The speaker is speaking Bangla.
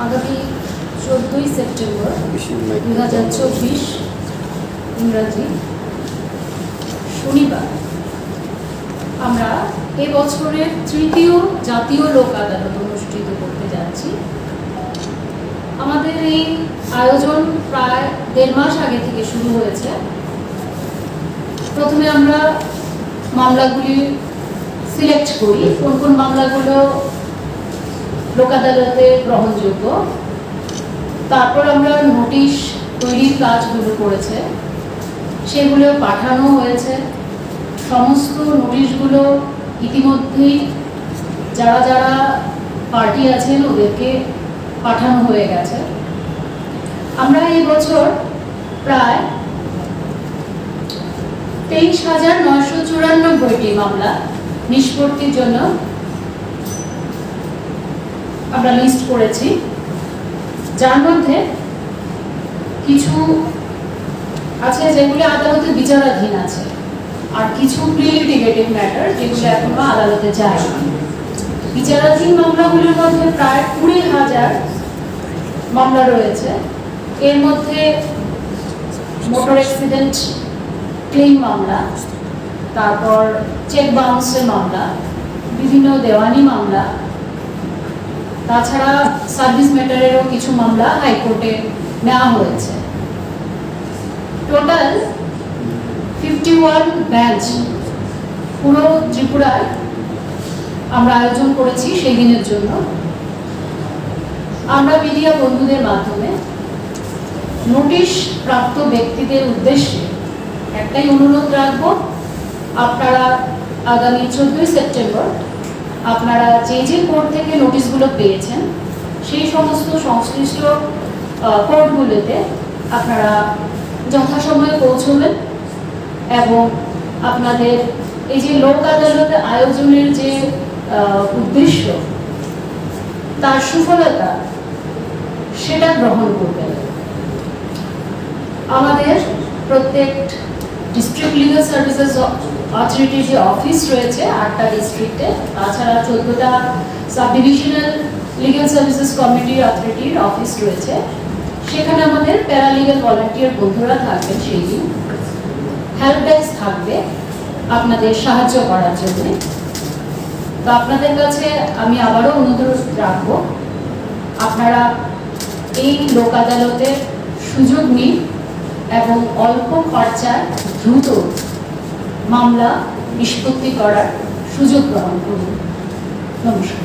আগামী 14ই সেপ্টেম্বর 2024 ইংরাজি শনিবার আমরা এবছরের তৃতীয় জাতীয় লোক আদালত অনুষ্ঠিত করতে যাচ্ছি। আমাদের এই আয়োজন প্রায় 1.5 মাস আগে থেকে শুরু হয়েছে। প্রথমে আমরা মামলাগুলি সিলেক্ট করি, কোন কোন মামলাগুলো লোক আদালতে গ্রহণযোগ্য। তারপর আমরা নোটিশ তৈরির কাজগুলো করেছে, সেগুলো পাঠানো হয়েছে। সমস্ত নোটিশগুলো ইতিমধ্যেই যারা যারা পার্টি আছেন ওদেরকে পাঠানো হয়ে গেছে। আমরা এই বছর প্রায় 23,994টি মামলা নিষ্পত্তির জন্য আমরা লিস্ট করেছি, যার মধ্যে কিছু আছে যেগুলি আদালতে বিচারাধীন আছে, আর কিছু প্রিলিটিগেটিভ ম্যাটার যেগুলো এখনো আদালতে যায়নি। বিচারাধীন মামলাগুলির মধ্যে প্রায় 20,000 মামলা রয়েছে। এর মধ্যে মোটর অ্যাক্সিডেন্ট ক্লেম মামলা, তারপর চেক বাউন্সের মামলা, বিভিন্ন দেওয়ানি মামলা, তাছাড়া সার্ভিস ম্যাটারেরও কিছু মামলা হাইকোর্টে নেওয়া হয়েছে। টোটাল 51 বেঞ্চ পুরো ত্রিপুরায় আমরা আয়োজন করেছি সেই দিনের জন্য। আমরা মিডিয়া বন্ধুদের মাধ্যমে নোটিশ প্রাপ্ত ব্যক্তিদের উদ্দেশ্যে একটাই অনুরোধ রাখবো, আপনারা আগামী 14ই সেপ্টেম্বর আপনারা যে যে কোর্ট থেকে নোটিশগুলো পেয়েছেন সেই সমস্ত সংশ্লিষ্ট কোর্টগুলোতে আপনারা যথাসময়ে পৌঁছবেন এবং আপনাদের এই যে লোক আদালতে আয়োজনের যে উদ্দেশ্য তার সুফলতা সেটা গ্রহণ করবেন। আমাদের প্রত্যেক ডিস্ট্রিক্ট লিগাল সার্ভিসেস অথরিটির যে অফিস রয়েছে 8টা ডিস্ট্রিক্টে, তাছাড়া 14টা sub divisional legal services committee অথরিটির অফিস রয়েছে, সেখানে আমাদের প্যারালিগাল ভলান্টিয়ার বন্ধুরা থাকবেন। সেই দিন হেল্প ডেস্ক থাকবে আপনাদের সাহায্য করার জন্য। তো আপনাদের কাছে আমি আবারও অনুরোধ রাখবো, আপনারা এই লোক আদালতের সুযোগ নিন এবং অল্প খরচায় দ্রুত মামলা নিষ্পত্তি করার সুযোগ গ্রহণ করুন। নমস্কার।